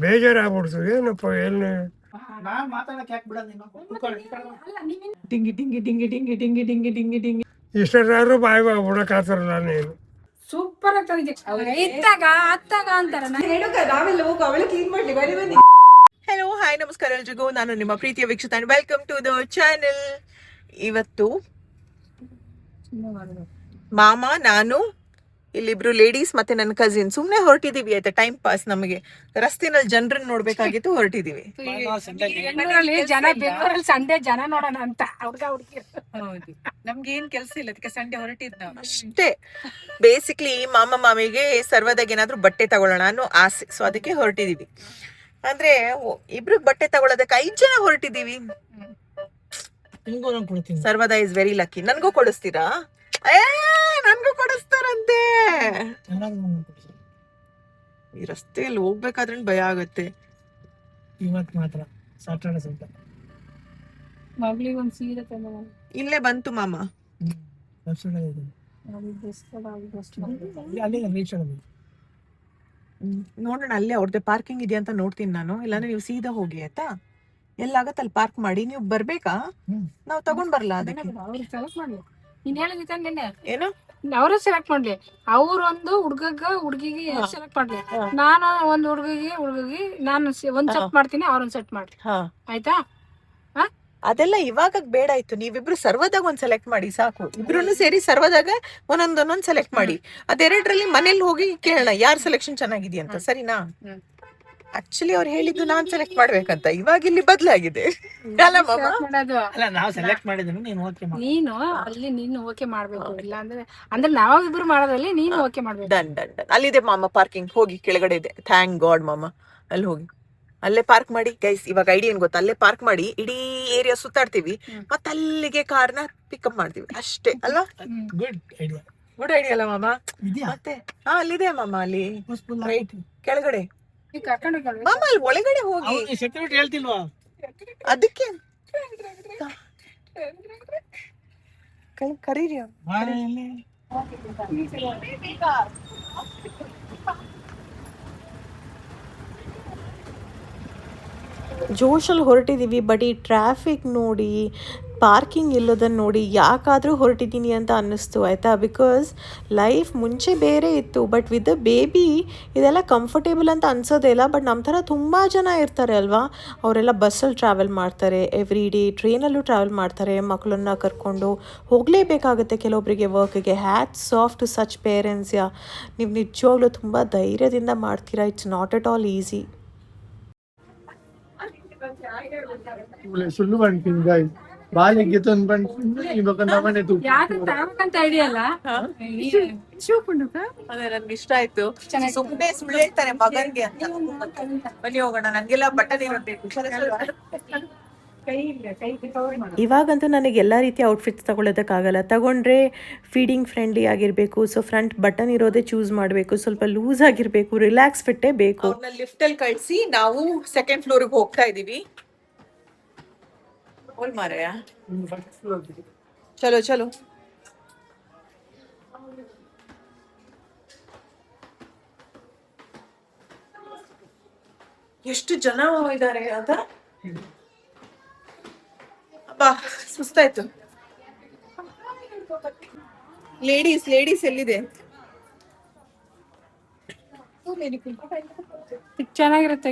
ಬೇಜಾರಾಗ್ಬಿಡ್ತು. ಏನಪ್ಪ ಎಲ್ಲಿ dinghy dinghy dinghy dinghy dinghy dinghy dinghy dinghy ಇಷ್ಟರಾದ್ರೂ ಬಾಯಿ ಬಿಡಕ್ಕಾತಾರಲ್ಲ ನೀನು. ಸೂಪರ್ ಆಗ್ತದೆ ಇತ್ತಾಗ ಅತ್ತಾಗ ಅಂತಾರ. ನಾವೆಲ್ಲ ಹೋಗಿ ಅವಳು ಕ್ಲೀನ್ ಮಾಡ್ಲಿ ಬರೀ ಬನ್ನಿ. ಹಲೋ ಹಾಯ್ ನಮಸ್ಕಾರ ಎಲ್ರಿಗೂ, ನಾನು ನಿಮ್ಮ ಪ್ರೀತಿಯ ವೀಕ್ಷಕ. Welcome to the channel. ಇವತ್ತು ಮಾಮ, ನಾನು, ಇಲ್ಲಿಬ್ರು ಲೇಡೀಸ್ ಮತ್ತೆ ನನ್ನ ಕಸಿನ್ ಸುಮ್ನೆ ಹೊರಟಿದೀವಿ. ಆಯ್ತಾ, ಟೈಮ್ ಪಾಸ್. ನಮಗೆ ರಸ್ತೆನಲ್ಲಿ ಜನರನ್ನ ನೋಡ್ಬೇಕಾಗಿತ್ತು, ಹೊರಟಿದೀವಿ. ಜನ ಬೆಂಗಳೂರಲ್ಲಿ ಸಂಡೆ ಜನ ನೋಡೋಣ ಅಂತ ಹುಡುಗ ಹುಡುಗಿ. ಹೌದು, ನಮ್ಗೆ ಏನ್ ಕೆಲಸ ಇಲ್ಲ, ಅದಕ್ಕೆ ಸಂಡೆ ಹೊರಟಿದ್ ನಾವು ಅಷ್ಟೇ. ಬೇಸಿಕ್ಲಿ ಮಾಮ ಮಾಮಿಗೆ ಸರ್ವದಾಗ ಏನಾದ್ರು ಬಟ್ಟೆ ತಗೊಳ್ಳೋಣ ಅನ್ನೋ ಆಸೆ, ಸೊ ಅದಕ್ಕೆ ಹೊರಟಿದೀವಿ. ಅಂದ್ರೆ ಇಬ್ರಿಗೆ ಬಟ್ಟೆ ತಗೊಳ್ಳೋದಕ್ಕೆ 5 ಜನ ಹೊರಟಿದೀವಿ. ಸರ್ವದ ಇಸ್ ವೆರಿ ಲಕ್ಕಿ. ನನ್ಗೂ ಕೊಡಿಸ್ತೀರಾ? ನನ್ಗೂ ಕೊಡಿಸ್ತಾರಂತೆ. ಈ ರಸ್ತೆಯಲ್ಲಿ ಹೋಗ್ಬೇಕಾದ್ರೆ ಭಯ ಆಗತ್ತೆ. ಇವತ್ತು ಮಾತ್ರ ಸಾಟರ್ಡೆ ಸಂತೆ ಮಗಳಿಗೆ ಒಂದ್ ಸೀರೆ ತಂದ. ಇಲ್ಲೇ ಬಂತು ಮಾಮ. ನೋಡೋಣ, ಅಲ್ಲೇ ಅವ್ರದ್ದೇ ಪಾರ್ಕಿಂಗ್ ಇದೆಯಾ ಅಂತ ನೋಡ್ತೀನಿ ನಾನು. ಇಲ್ಲಾಂದ್ರೆ ನೀವು ಸೀದಾ ಹೋಗಿ ಆಯ್ತಾ, ಎಲ್ಲಾಗತ್ತೆ ಅಲ್ಲಿ ಪಾರ್ಕ್ ಮಾಡಿ. ನೀವು ಬರ್ಬೇಕಾ? ನಾವ್ ತಗೊಂಡ್ ಬರ್ಲಾ? ಅದಕ್ಕೆ ಅವ್ರು ಸೆಲೆಕ್ಟ್ ಮಾಡ್ಲಿ. ನೀನ್ ಹೇಳಿದ ನಿನ್ನೆ ಏನು, ಅವ್ರ ಸೆಲೆಕ್ಟ್ ಮಾಡ್ಲಿ. ಅವ್ರೊಂದು ಹುಡುಗಿಗೆ ಸೆಲೆಕ್ಟ್ ಮಾಡ್ಲಿ. ನಾನು ಒಂದ್ ಹುಡುಗಿಗೆ ನಾನು ಒಂದ್ ಸೆಟ್ ಮಾಡ್ತೀನಿ, ಅವ್ರೊಂದ್ ಸೆಟ್ ಮಾಡ್ಲಿ. ಆಯ್ತಾ? ಅದೆಲ್ಲ ಇವಾಗ ಬೇಡ ಆಯ್ತು. ನೀವಿಬ್ರು ಸರ್ವದಾಗ ಒಂದ್ ಸೆಲೆಕ್ಟ್ ಮಾಡಿ ಸಾಕು. ಇಬ್ರು ಸೇರಿ ಸರ್ವದಾಗ ಒಂದೊಂದ್ ಸೆಲೆಕ್ಟ್ ಮಾಡಿ. ಅದೆರಡರಲ್ಲಿ ಮನೇಲಿ ಹೋಗಿ ಕೇಳೋಣ ಯಾರ್ ಸೆಲೆಕ್ಷನ್ ಚೆನ್ನಾಗಿದೆಯಂತ. ಸರಿನಾ? ಆಕ್ಚುಲಿ ಅವ್ರು ಹೇಳಿದ್ದು ನಾನ್ ಸೆಲೆಕ್ಟ್ ಮಾಡ್ಬೇಕಂತ, ಇವಾಗ ಇಲ್ಲಿ ಬದಲಾಗಿದೆ. ನೀನು ಅಲ್ಲಿ ನೀನು ಓಕೆ ಮಾಡ್ಬೇಕು. ಇಲ್ಲ ಅಂದ್ರೆ ನಾವಿಬ್ರು ಮಾಡೋದ್ರಲ್ಲಿ ನೀನು ಓಕೆ ಮಾಡ್ಬೇಕು. Done done done. ಅಲ್ಲಿದೆ ಮಾಮ ಪಾರ್ಕಿಂಗ್. ಹೋಗಿ ಕೆಳಗಡೆ ಇದೆ. ಥ್ಯಾಂಕ್ ಗಾಡ್ ಮಾಮ. ಅಲ್ಲಿ ಹೋಗಿ ಅಲ್ಲೇ ಪಾರ್ಕ್ ಮಾಡಿ. ಗೈಸ್, ಇವಾಗ ಐಡಿಯಾ ಏನ್ ಗೊತ್ತಾ? ಅಲ್ಲೇ ಪಾರ್ಕ್ ಮಾಡಿ ಇಡೀ ಏರಿಯಾ ಸುತ್ತಾಡ್ತೀವಿ, ಮತ್ತೆ ಅಲ್ಲಿಗೆ ಕಾರ್ನ ಪಿಕಪ್ ಮಾಡ್ತೀವಿ ಅಷ್ಟೇ ಅಲ್ವಾ? Good idea. ಗುಡ್ ಐಡಿಯಾ ಅಲ್ಲ ಮಾಮ? ಮತ್ತೆ ಅಲ್ಲಿದೆ ಮಾಮ, ಅಲ್ಲಿ ರೈಟ್ ಕೆಳಗಡೆ. ಮಾಮ ಅಲ್ಲಿ ಒಳಗಡೆ ಹೋಗಿ. ಸೆಕ್ಯೂರಿಟಿ ಹೇಳ್ತಿಲ್ವಾ? ಅದಕ್ಕೆ ಕರೀರಿ. ಜೋಶಲ್ಲಿ ಹೊರಟಿದ್ದೀವಿ. ಬಟ್ ಈ ಟ್ರಾಫಿಕ್ ನೋಡಿ, ಪಾರ್ಕಿಂಗ್ ಇಲ್ಲೋದನ್ನು ನೋಡಿ ಯಾಕಾದರೂ ಹೊರಟಿದ್ದೀನಿ ಅಂತ ಅನ್ನಿಸ್ತು. ಆಯಿತಾ? ಬಿಕಾಸ್ ಲೈಫ್ ಮುಂಚೆ ಬೇರೆ ಇತ್ತು. ಬಟ್ ವಿತ್ ದ ಬೇಬಿ ಇದೆಲ್ಲ ಕಂಫರ್ಟೇಬಲ್ ಅಂತ ಅನ್ಸೋದೇ ಇಲ್ಲ. ಬಟ್ ನಮ್ಮ ಥರ ತುಂಬ ಜನ ಇರ್ತಾರೆ ಅಲ್ವಾ, ಅವರೆಲ್ಲ ಬಸ್ಸಲ್ಲಿ ಟ್ರಾವೆಲ್ ಮಾಡ್ತಾರೆ, ಎವ್ರಿ ಡೇ ಟ್ರೈನಲ್ಲೂ ಟ್ರಾವೆಲ್ ಮಾಡ್ತಾರೆ, ಮಕ್ಕಳನ್ನ ಕರ್ಕೊಂಡು ಹೋಗಲೇಬೇಕಾಗುತ್ತೆ ಕೆಲವೊಬ್ಬರಿಗೆ ವರ್ಕಿಗೆ. Hats off to such parents. ನೀವು ನಿಜವಾಗ್ಲೂ ತುಂಬ ಧೈರ್ಯದಿಂದ ಮಾಡ್ತೀರಾ. It's not at all easy. ಸುಳ್ಳು ಬಂಡ್ಕಿಂಗ್ ಬಾಲಿಗೆ ತಂದು ಬಂದು ಇವಾಗ ನಮ್ಮನೆ ಯಾಕಂತ ಐಡಿಯಾ ಅಲ್ಲ. ಅದೇ ನನ್ಗೆ ಇಷ್ಟ ಆಯ್ತು. ಸುಮ್ಮನೆ ಸುಳ್ಳು ಹೇಳ್ತಾರೆ ಮಗನ್ಗೆ ಅಂತ. ಬನ್ನಿ ಹೋಗೋಣ, ನಂಗೆಲ್ಲ ಬಟ್ಟೆ ಇರಬೇಕು. ಇವಾಗಂತೂ ನನಗೆ ಎಲ್ಲ ರೀತಿಯ ಔಟ್ಫಿಟ್ಸ್ ತಗೊಳ್ಳೋದಕ್ಕಾಗಲ್ಲ. ತಗೊಂಡ್ರೆ ಫೀಡಿಂಗ್ ಫ್ರೆಂಡ್ಲಿ ಆಗಿರಬೇಕು. ಸೊ ಫ್ರಂಟ್ ಬಟನ್ ಇರೋದೇ ಚೂಸ್ ಮಾಡಬೇಕು, ಸ್ವಲ್ಪ ಲೂಸ್ ಆಗಿರಬೇಕು, ರಿಲ್ಯಾಕ್ಸ್ ಫಿಟ್ಟೇ ಬೇಕು. ಲಿಫ್ಟಲ್ಲಿ ಕಳಿಸಿ ನಾವು ಸೆಕೆಂಡ್ ಫ್ಲೋರಿಗೆ ಹೋಗ್ತಾ ಇದ್ದೀವಿ. ಚಲೋ ಚಲೋ. ಎಷ್ಟು ಜನ ಇದ್ದಾರೆ ಅಂತ. ಅಬ್ಬಾ ಸುಸ್ತಾಯ್ತು. ಲೇಡೀಸ್ ಎಲ್ಲಿದೆ? ಚೆನ್ನಾಗಿರುತ್ತೆ.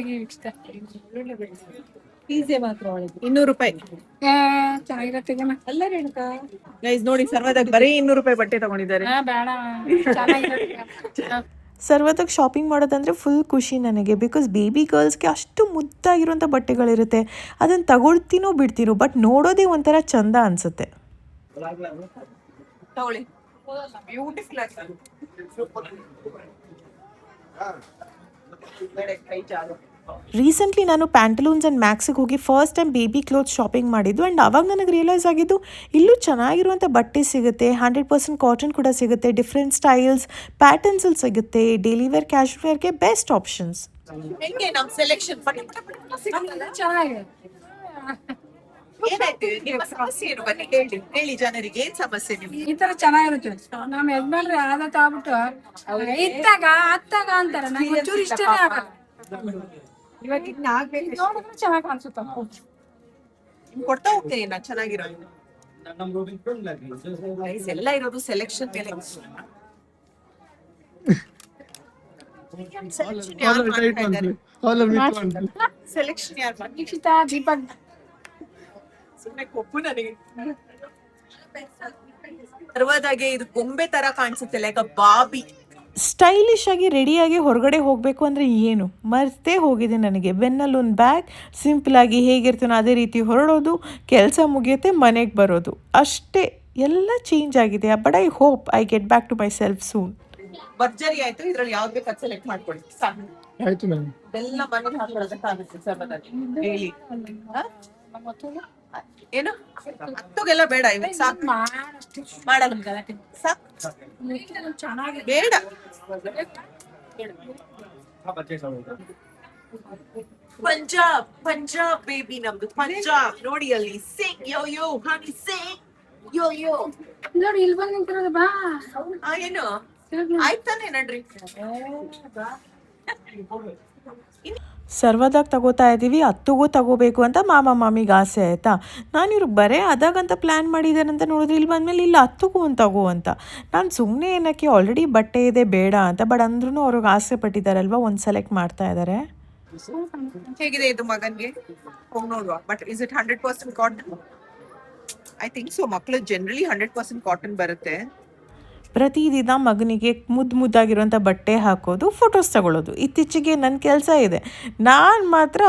ಫೀಸೇ ಮಾತ್ರ ಒಳಗೆ 200 ರೂಪಾಯಿ. ಚೆನ್ನಾಗಿರುತ್ತೆ. ಅಲ್ಲ ರೇಣುಕಾ, ಗೈಸ್ ನೋಡಿ, ಸರ್ವದಾಗ ಬರೀ 200 ರೂಪಾಯಿ ಬಟ್ಟೆ ತಗೊಂಡಿದ್ದಾರೆ. ಬೇಡ, ಚೆನ್ನಾಗಿರುತ್ತೆ. ಸರ್ವದಾಗ ಶಾಪಿಂಗ್ ಮಾಡೋದಂದರೆ ಫುಲ್ ಖುಷಿ ನನಗೆ. ಬಿಕಾಸ್ ಬೇಬಿ ಗರ್ಲ್ಸ್ಗೆ ಅಷ್ಟು ಮುದ್ದಾಗಿರುವಂಥ ಬಟ್ಟೆಗಳಿರುತ್ತೆ. ಅದನ್ನು ತಗೊಳ್ತೀನೋ ಬಿಡ್ತೀನೋ, ಬಟ್ ನೋಡೋದೇ ಒಂಥರ ಚಂದ ಅನಿಸುತ್ತೆ. ತಗೊಳ್ಳಿ, ಬ್ಯೂಟಿಫುಲ್ ಆಗಿ. ರೀಸೆಂಟ್ಲಿ ನಾನು ಪ್ಯಾಂಟಲೂನ್ಸ್ ಆ್ಯಂಡ್ ಮ್ಯಾಕ್ಸಿಗೆ ಹೋಗಿ first time baby clothes shopping ಮಾಡಿದ್ದು. ಆ್ಯಂಡ್ ಆವಾಗ ನನಗೆ ರಿಯಲೈಸ್ ಆಗಿದ್ದು, ಇಲ್ಲೂ ಚೆನ್ನಾಗಿರುವಂಥ ಬಟ್ಟೆ ಸಿಗುತ್ತೆ. 100% ಕಾಟನ್ ಕೂಡ ಸಿಗುತ್ತೆ. ಡಿಫ್ರೆಂಟ್ ಸ್ಟೈಲ್ಸ್, ಪ್ಯಾಟರ್ನ್ಸಲ್ಲಿ ಸಿಗುತ್ತೆ. ಡೈಲಿ ವೇರ್, ಕ್ಯಾಶುವಲ್ ವೇರ್ಗೆ ಬೆಸ್ಟ್ ಆಪ್ಷನ್ಸ್. ಹೆಂಗೆ ನಮ್ಮ ಸೆಲೆಕ್ಷನ್? ಚೆನ್ನಾಗಿದೆ. ಏನಾಯ್ತು ನಿಮ್ಮ ಸಮಸ್ಯೆ ಏನು? ಬನ್ನಿ ಹೇಳಿ ಜನರಿಗೆ ಏನ್ ಸಮಸ್ಯೆ ನಿಮ್ಗೆ? ಈ ತರ ಚೆನ್ನಾಗಿರುತ್ತೆ. ನಮ್ಮ ಯಜಮಾನ್ರಿ ಆದತ್ ಆಗ್ಬಿಟ್ಟು ಇತ್ತಾಗ ಅತ್ತಾಗ ಅಂತಾರ. ನಂಗೆ ಒಂಚೂರು ಇಷ್ಟನೇ ಆಗಲ್ಲ. ಇವಾಗ ಇನ್ನ ಆಗ್ಬೇಕು ನೋಡಿದ್ರೆ ಚೆನ್ನಾಗಿ ಕಾಣಿಸುತ್ತ. ಕೊಡ್ತಾ ಹೋಗ್ತೀನಿ ನಾನು ಚೆನ್ನಾಗಿರೋ ಎಲ್ಲ ಇರೋದು ಸೆಲೆಕ್ಷನ್ ಮೇಲೆ. ಸೆಲೆಕ್ಷನ್ ಯಾರು ಮಾಡ್ತಾರೆ? ದೀಕ್ಷಿತಾ, ದೀಪಕ್. ಸುಮ್ಮನೆ ಕೊಪ್ಪು ನನಗೆ. ಸರ್ವದಾಗೆ ಇದು ಗೊಂಬೆ ತರ ಕಾಣಿಸುತ್ತೆ, ಲೈಕ್ ಅ ಬಾಬಿ. ಸ್ಟೈಲಿಶ್ ಆಗಿ ರೆಡಿಯಾಗಿ ಹೊರಗಡೆ ಹೋಗಬೇಕು ಅಂದರೆ ಏನು ಮರ್ತೇ ಹೋಗಿದೆ ನನಗೆ. ಬೆನ್ನಲ್ಲಿ ಒಂದು ಬ್ಯಾಗ್, ಸಿಂಪಲಾಗಿ ಹೇಗಿರ್ತೀನೋ ಅದೇ ರೀತಿ ಹೊರಡೋದು, ಕೆಲಸ ಮುಗಿಯುತ್ತೆ, ಮನೆಗೆ ಬರೋದು ಅಷ್ಟೇ. ಎಲ್ಲ ಚೇಂಜ್ ಆಗಿದೆ. But I hope I get back to myself soon. ಭರ್ಜರಿ ಆಯ್ತು. ಇದ್ರಲ್ಲಿ ಯಾವ್ದು ಬೇಕಾದ್ ಸೆಲೆಕ್ಟ್ ಮಾಡ್ಕೊಳ್ಳಿ ಸಾಕು. ಆಯ್ತು ಮೇಡಮ್. ಎಲ್ಲ ಮನೆಗೆ ಹಾಕೊಳ್ಳೋದಕ್ಕಾಗುತ್ತೆ ಸರ್ವದಾಗಿ ಹೇಳಿ. ಏನು ಹತ್ತುಗೆಲ್ಲ ಬೇಡ, ಇವತ್ತು ಸಾಕು. ಮಾಡಲ್ಲ ಸಾಕು, ಚೆನ್ನಾಗಿ ಬೇಡ. ಪಂಜಾಬ್ ಪಂಜಾಬ್ ಬೇಬಿ ನಮ್ದು ಪಂಜಾಬ್. ನೋಡಿ ಅಲ್ಲಿ ಸಿಂಗ್ ಯೋ ಯೋ ಹನಿ ಸಿಂಗ್ ಯೋ ಯೋ. ನೋಡಿ ಇಲ್ಲಿ ಬಂದು ನಿಂತಿರೋದು ಬಾ. ಏನು ಆಯ್ತಾನೆ ನಡ್ರಿ. ಸರ್ವದಾಗ ತಗೋತಾ ಇದ್ದೀವಿ, ಹತ್ತುಗೂ ತಗೋಬೇಕು ಅಂತ ಮಾಮಿಗೆ ಆಸೆ ಆಯಿತಾ. ನಾನು ಇವ್ರಿಗೆ ಬರೇ ಅದಾಗಂತ ಪ್ಲ್ಯಾನ್ ಮಾಡಿದ್ದೇನಂತ ನೋಡಿದ್ರೆ ಇಲ್ಲಿ ಬಂದಮೇಲೆ ಇಲ್ಲ ಹತ್ತುಗೂ ಒಂದು ತಗೋ ಅಂತ. ನಾನು ಸುಮ್ಮನೆ ಏನಕ್ಕೆ ಆಲ್ರೆಡಿ ಬಟ್ಟೆ ಇದೆ ಬೇಡ ಅಂತ. ಬಟ್ ಅಂದ್ರೂ ಅವ್ರಿಗೆ ಆಸೆ ಪಟ್ಟಿದ್ದಾರಲ್ವ, ಒಂದು ಸೆಲೆಕ್ಟ್ ಮಾಡ್ತಾ ಇದ್ದಾರೆ. ಹೇಗಿದೆ ಇದು ಮಗನ್ಗೆ ಹೋಗಿ ನೋಡುವ. But is it 100% cotton? I think so. ಮಕ್ಕಳು ಜನರಲಿ 100% ಕಾಟನ್ ಬರುತ್ತೆ. ಪ್ರತಿದಿನ ಮಗನಿಗೆ ಮುದ್ದಾಗಿರುವಂಥ ಬಟ್ಟೆ ಹಾಕೋದು, ಫೋಟೋಸ್ ತಗೊಳ್ಳೋದು ಇತ್ತೀಚೆಗೆ ನನ್ನ ಕೆಲಸ ಇದೆ. ನಾನು ಮಾತ್ರ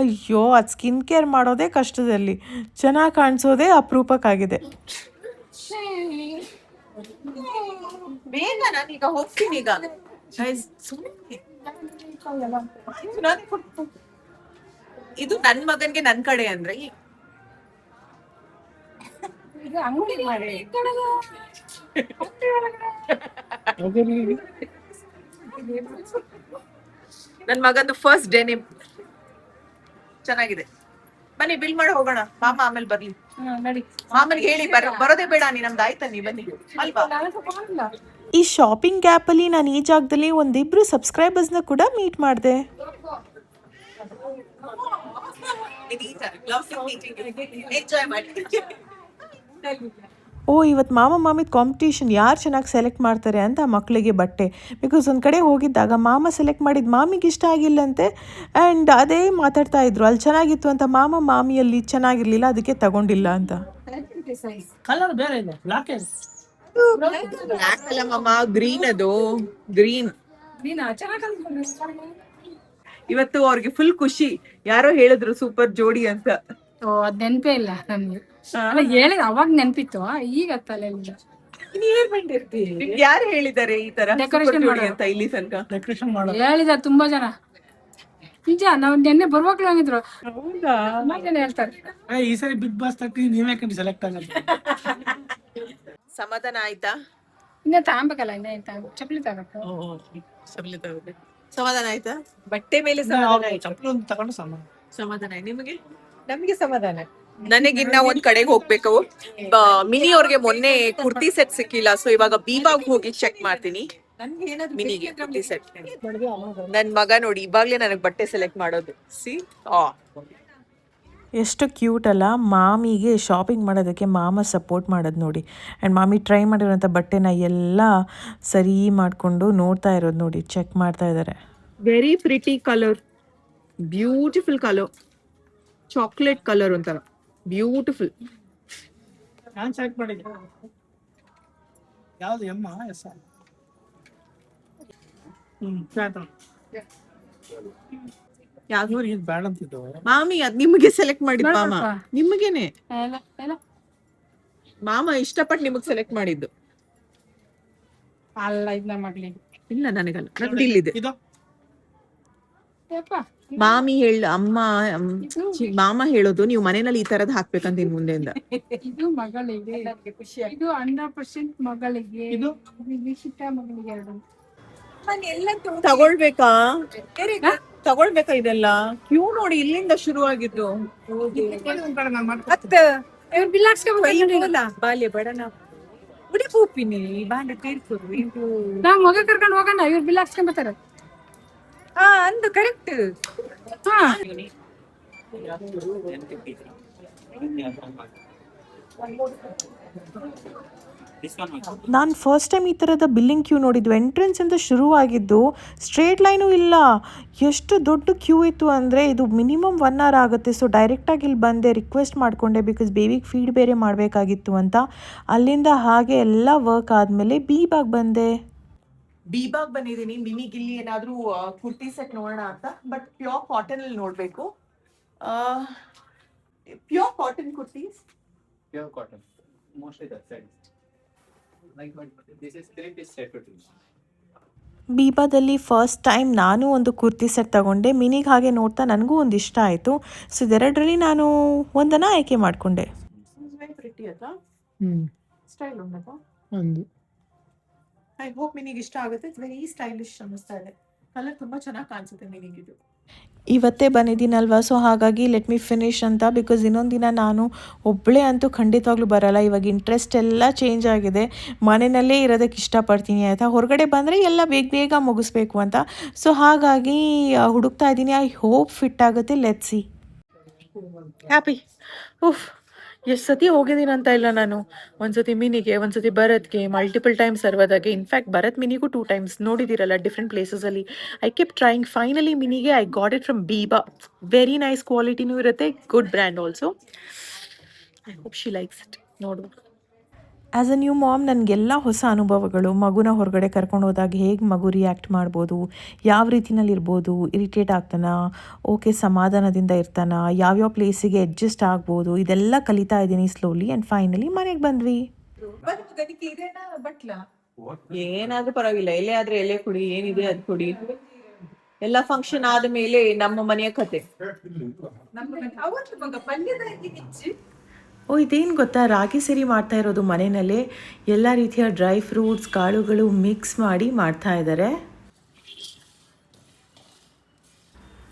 ಅಯ್ಯೋ ಅದು ಸ್ಕಿನ್ ಕೇರ್ ಮಾಡೋದೇ ಕಷ್ಟದಲ್ಲಿ, ಚೆನ್ನಾಗಿ ಕಾಣಿಸೋದೇ ಅಪರೂಪಕ್ಕಾಗಿದೆ. ಬೇಗ ನಾನೀಗ ಹೋಗ್ತೀನಿ. ಈಗ ಇದು ನನ್ ಮಗನ್ಗೆ ನನ್ ಕಡೆ ಅಂದ್ರೆ ಇದು ಅಂಗಡಿ ಮಾಡಿ ನನ್ ಮಗಂದು ಫಸ್ಟ್ ಡೆನಿಮ್ ಚೆನ್ನಾಗಿದೆ. ಬನ್ನಿ ಬಿಲ್ ಮಾಡಿ ಹೋಗೋಣ. ಮಾಮ ಆಮೇಲೆ ಬರ್ಲಿ. ನಡಿ. ಮಾಮನ್ಗೆ ಹೇಳಿ ಬರೋದೇ ಬೇಡ, ನಮ್ದು ಆಯ್ತಾ, ನೀ ಬನ್ನಿ ಅಲ್ವಾ. ಈ ಶಾಪಿಂಗ್ ಗ್ಯಾಪಲ್ಲಿ ನಾನು ಈ ಜಾಗದಲ್ಲಿ ಒಂದಿಬ್ಬರು ಸಬ್ಸ್ಕ್ರೈಬರ್ಸ್ನ ಕೂಡ ಮೀಟ್ ಮಾಡಿದೆ. ಎಂಜಾಯ್ ಮಾಡಿ. ಓ ಇವತ್ತು ಮಾಮಿದ ಕಾಂಪಿಟೇಷನ್, ಯಾರು ಚೆನ್ನಾಗಿ ಸೆಲೆಕ್ಟ್ ಮಾಡ್ತಾರೆ ಅಂತ ಮಕ್ಕಳಿಗೆ ಬಟ್ಟೆ. ಬಿಕಾಸ್ ಒಂದು ಕಡೆ ಹೋಗಿದ್ದಾಗ ಮಾಮ ಸೆಲೆಕ್ಟ್ ಮಾಡಿದ್ದು ಮಾಮಿಗೆ ಇಷ್ಟ ಆಗಿಲ್ಲಂತೆ. ಆ್ಯಂಡ್ ಅದೇ ಮಾತಾಡ್ತಾ ಇದ್ರು, ಅಲ್ಲಿ ಚೆನ್ನಾಗಿತ್ತು ಅಂತ. ಮಾಮಿಯಲ್ಲಿ ಚೆನ್ನಾಗಿರ್ಲಿಲ್ಲ, ಅದಕ್ಕೆ ತಗೊಂಡಿಲ್ಲ ಅಂತ. ಕಲರ್ ಬೇರೆ ಇದೆ, ಬ್ಲಾಕ್ ಬ್ಲಾಕ್ ಅಲ್ಲ ಮಾಮ, ಗ್ರೀನ್. ಅದು ಗ್ರೀನ್. ಇವತ್ತು ಅವ್ರಿಗೆ ಫುಲ್ ಖುಷಿ. ಯಾರೋ ಹೇಳಿದ್ರು ಸೂಪರ್ ಜೋಡಿ ಅಂತ. ಓ ಅದ್ ನೆನ್ಪೇ ಇಲ್ಲ ನನ್ಗೆ. ಹೇಳಿದ ಅವಾಗ ನೆನ್ಪಿತ್ತು, ಈಗ ತಲೆ ಇಲ್ಲ. ಯಾರು ಹೇಳಿದ್ದಾರೆ ಈ ತರ Decoration ಜೋಡಿ ಅಂತ ಇಲ್ಲಿ ತನಕ? ಡೆಕೋರೇಷನ್ ಮಾಡೋದು. ಹೇಳಿದ ತುಂಬಾ ಜನ. ನಿಜ, ನಾವ್ ನೆನ್ನೆ ಬರ್ವಾಗ್ಲೂ ಹಂಗಿದ್ರು. ಹೌದಾ? ತುಂಬಾ ಜನ ಹೇಳ್ತಾರೆ. ಈ ಸರಿ ಬಿಗ್ ಬಾಸ್ ತಟ್ಟಿ ನೀವೇ ಕಂಡು ಸೆಲೆಕ್ಟ್ ಆಗುತ್ತೆ. ಸಮಾಧಾನ ಆಯ್ತಾ? ಇನ್ನ ತಾಂಬೇಕಲ್ಲ, ಇನ್ನ ಚಪ್ಪಲಿ ತಗಬೇಕು. ಸಮಾಧಾನ ಆಯ್ತಾ? ಬಟ್ಟೆ ಮೇಲೆ ಸಮಾಧಾನ ಆಯ್ತಾ? ಚಪ್ಪಲಿ ಒಂದು ತಗೊಂಡು ಸಮಾಧಾನ ಆಯ್ತು ನಿಮಗೆ? ನಮ್ಗೆ ಸಮಾಧಾನ. ನನಗಿನ್ನ ಒಂದ್ ಕಡೆಗೆ ಹೋಗ್ಬೇಕು. ಮಿನಿ ಅವ್ರಿಗೆ ಮೊನ್ನೆ ಕುರ್ತಿ ಸೆಟ್ ಸಿಕ್ಕಿಲ್ಲ, ಸೊ ಇವಾಗ ಬೀಬಾಗ್ ಹೋಗಿ ಚೆಕ್ ಮಾಡ್ತೀನಿ ಮಿನಿಗೆ ಕುರ್ತಿ ಸೆಟ್. ನನ್ ಮಗ ನೋಡಿ ಇವಾಗ್ಲೇ ನನಗ್ ಬಟ್ಟೆ ಸೆಲೆಕ್ಟ್ ಮಾಡೋದು. ಸಿ ಎಷ್ಟು ಕ್ಯೂಟ್ ಅಲ್ಲ. ಮಾಮಿಗೆ ಶಾಪಿಂಗ್ ಮಾಡೋದಕ್ಕೆ ಮಾಮ ಸಪೋರ್ಟ್ ಮಾಡೋದು ನೋಡಿ. ಆ್ಯಂಡ್ ಮಾಮಿ ಟ್ರೈ ಮಾಡಿರೋಂಥ ಬಟ್ಟೆನ ಎಲ್ಲ ಸರಿ ಮಾಡಿಕೊಂಡು ನೋಡ್ತಾ ಇರೋದು ನೋಡಿ, ಚೆಕ್ ಮಾಡ್ತಾ ಇದ್ದಾರೆ. Very pretty colour, beautiful colour, chocolate colour ಒಂಥರ ಬ್ಯೂಟಿಫುಲ್. ನಾನು ಸೆಲೆಕ್ಟ್ ಮಾಡಿದ್ದೆ. ಯಾವ್ದು ಎಮ್ಮ ಎಸ್? ಯಾವ್ದು ಇದು ಬೇಡ ಅಂತಿದ್ದು ಮಾಮಿ, ಅದ್ ನಿಮಗೆ ಸೆಲೆಕ್ಟ್ ಮಾಡಿದ್ ಮಾಮ. ನಿಮಗೇನೆ ಮಾಮ ಇಷ್ಟಪಟ್ಟು ನಿಮಗ್ ಸೆಲೆಕ್ಟ್ ಮಾಡಿದ್ದು ಅಲ್ಲ. ಇದನ್ನ ಮಗ್ಲಿ ಇಲ್ಲ, ನನಗಲ್ಲ, ನಂದು ಇಲ್ಲಿದೆ. ಇದು ಮಾಮಿ ಅಮ್ಮ ಮಾಮ ಹೇಳೋದು ನೀವು ಮನೆಯಲ್ಲಿ ಈ ತರದ್ ಹಾಕ್ಬೇಕಂತ ಇನ್ ಮುಂದೆಯಿಂದ. ಇದು ಮಗಳಿಗೆ, ಇದು 100% ಮಗಳಿಗೆ, ಇದು ನಿಶಿತಾ ಮಗಳಿಗೆ. ಎರಡು ತಗೊಳ್ಬೇಕಾ ಇದೆಲ್ಲ? ಕ್ಯೂ ನೋಡಿ, ಇಲ್ಲಿಂದ ಶುರು ಆಗಿದ್ದು. ಇವ್ರು ಬಿಲ್ ಹಾಕ್ಸ್ಕೊಬೇಕು. ಬಾಲ್ಯ ಬಡನ ಉಡಿ ಪೂಪಿನಿ ಬಾಂಡ ತೀರ್ಪುರು. ನಾವ್ ಮಗ ಕರ್ಕೊಂಡು ಹೋಗೋಣ, ಇವ್ರು ಬಿಲ್ ಹಾಕ್ಸ್ಕೊಂಬರ್ತಾರೆ. ಅಂದು ಕರೆಕ್ಟ್. ಹಾ ನಾನು ಫಸ್ಟ್ ಟೈಮ್ ಈ ಥರದ ಬಿಲ್ಲಿಂಗ್ ಕ್ಯೂ ನೋಡಿದ್ದು. ಎಂಟ್ರೆನ್ಸಿಂದ ಶುರುವಾಗಿದ್ದು ಸ್ಟ್ರೇಟ್ ಲೈನೂ ಇಲ್ಲ, ಎಷ್ಟು ದೊಡ್ಡ ಕ್ಯೂ ಇತ್ತು ಅಂದರೆ ಇದು ಮಿನಿಮಮ್ 1 hour ಆಗುತ್ತೆ. ಸೊ ಡೈರೆಕ್ಟಾಗಿ ಇಲ್ಲಿ ಬಂದೆ, ರಿಕ್ವೆಸ್ಟ್ ಮಾಡಿಕೊಂಡೆ ಬಿಕಾಸ್ ಬೇಬಿಗೆ ಫೀಡ್ ಬೇರೆ ಮಾಡಬೇಕಾಗಿತ್ತು ಅಂತ. ಅಲ್ಲಿಂದ ಹಾಗೆ ಎಲ್ಲ ವರ್ಕ್ ಆದಮೇಲೆ ಬೀಬಾಗ್ ಬಂದೆ. ಬೀಬಾಗ್ ಬಂದಿದ್ದೀನಿ. ಮಿನಿಗೆ ಇಲ್ಲಿ ಏನಾದ್ರೂ ಕುರ್ತಿ ಸೆಟ್ ನೋಡೋಣ ಅಂತ. ಬಟ್ ಪ್ಯೂರ್ ಕಾಟನ್ ಅಲ್ಲಿ ನೋಡ್ಬೇಕು. Pure cotton kurtis. Pure cotton. Mostly that side. Like but this is 3-piece set to ಬೀಬಾದಲ್ಲಿ ಫಸ್ಟ್ ಟೈಮ್ ನಾನು ಒಂದು ಕುರ್ತಿ ಸೆಟ್ ತಗೊಂಡೆ. ಮಿನಿಗೆ ಹಾಗೆ ನೋಡ್ತಾ ನನಗೂ ಒಂದು ಇಷ್ಟ ಆಯಿತು. ಸೊ ಇದೆರಡರಲ್ಲಿ ನಾನು ಒಂದನ್ನು ಆಯ್ಕೆ ಮಾಡಿಕೊಂಡೆ. ವೆರಿ ಪ್ರಿಟಿ ಅಲ್ಲ, Hmm. ಸ್ಟೈಲ್ ಉಂಟಾ. ಒಂದು ಐ ಹೋಪ್ ಮಿನಿಗೆ ಇಷ್ಟ ಆಗುತ್ತೆ. ಇಟ್ಸ್ ವೆರಿ ಸ್ಟೈಲಿಶ್ ಅನ್ನಿಸ್ತಾ ಇದೆ. ಕಲರ್ ತುಂಬಾ ಚೆನ್ನಾಗಿ ಕಾಣಿಸುತ್ತೆ ಮಿನಿಗಿದು. ಇವತ್ತೇ ಬಂದಿದ್ದೀನಲ್ವ, ಸೊ ಹಾಗಾಗಿ ಲೆಟ್ ಮಿ ಫಿನಿಶ್ ಅಂತ. ಬಿಕಾಸ್ ಇನ್ನೊಂದು ದಿನ ನಾನು ಒಬ್ಬಳೇ ಅಂತೂ ಖಂಡಿತವಾಗ್ಲೂ ಬರಲ್ಲ. ಇವಾಗ ಇಂಟ್ರೆಸ್ಟ್ ಎಲ್ಲ ಚೇಂಜ್ ಆಗಿದೆ. ಮನೆಯಲ್ಲೇ ಇರೋದಕ್ಕೆ ಇಷ್ಟಪಡ್ತೀನಿ ಆಯಿತಾ. ಹೊರಗಡೆ ಬಂದರೆ ಎಲ್ಲ ಬೇಗ ಮುಗಿಸ್ಬೇಕು ಅಂತ. ಸೊ ಹಾಗಾಗಿ ಹುಡುಕ್ತಾ ಇದ್ದೀನಿ. ಐ ಹೋಪ್ ಫಿಟ್ ಆಗುತ್ತೆ. Let see. ಹ್ಯಾಪಿ. ಉಫ್, ಎಷ್ಟು ಸತಿ ಹೋಗಿದ್ದೀನಿ ಅಂತ ಇಲ್ಲ ನಾನು. ಒಂದ್ಸತಿ ಮಿನಿಗೆ, ಒಂದ್ಸತಿ ಭರತ್ಗೆ, ಮಲ್ಟಿಪಲ್ ಟೈಮ್ಸ್ ಸರ್ವದಾಗೆ. ಇನ್ಫ್ಯಾಕ್ಟ್ ಭರತ್ ಮಿನಿಗೂ 2 times ನೋಡಿದ್ದೀರಲ್ಲ ಡಿಫ್ರೆಂಟ್ ಪ್ಲೇಸಸಲ್ಲಿ. I kept trying. ಫೈನಲಿ ಮಿನಿಗೆ I got it from Biba. Very nice ಕ್ವಾಲಿಟಿನೂ ಇರುತ್ತೆ, good brand also. I hope she likes it. ನೋಡುವ. ಆ್ಯಸ್ ಅ ನ್ಯೂ ಮಾಮ್ ನನಗೆಲ್ಲ ಹೊಸ ಅನುಭವಗಳು. ಮಗುನ ಹೊರಗಡೆ ಕರ್ಕೊಂಡು ಹೋದಾಗ ಹೇಗೆ ಮಗು ರಿಯಾಕ್ಟ್ ಮಾಡ್ಬೋದು, ಯಾವ ರೀತಿನಲ್ಲಿ ಇರ್ಬೋದು, ಇರಿಟೇಟ್ ಆಗ್ತಾನ, ಓಕೆ ಸಮಾಧಾನದಿಂದ ಇರ್ತಾನ, ಯಾವ್ಯಾವ ಪ್ಲೇಸಿಗೆ ಅಡ್ಜಸ್ಟ್ ಆಗ್ಬೋದು, ಇದೆಲ್ಲ ಕಲಿತಾ ಇದ್ದೀನಿ ಸ್ಲೋಲಿ. ಆ್ಯಂಡ್ ಫೈನಲಿ ಮನೆಗೆ ಬಂದ್ವಿ. ಏನಾದ್ರೂ ಪರವಾಗಿಲ್ಲ, ಎಲೆ ಆದ್ರೆ ಎಲೆ ಕೊಡಿ, ಏನಿದೆ ಅದು ಕೊಡಿ. ಎಲ್ಲ ಫಂಕ್ಷನ್ ಆದ್ಮೇಲೆ ನಮ್ಮ ಮನೆಯ ಕತೆ. ಓ, ಇದೇನು ಗೊತ್ತಾ, ರಾಗಿ ಸಿರಿ ಮಾಡ್ತಾ ಇರೋದು ಮನೆಯಲ್ಲೇ. ಎಲ್ಲ ರೀತಿಯ ಡ್ರೈ ಫ್ರೂಟ್ಸ್, ಕಾಳುಗಳು ಮಿಕ್ಸ್ ಮಾಡಿ ಮಾಡ್ತಾ ಇದ್ದಾರೆ.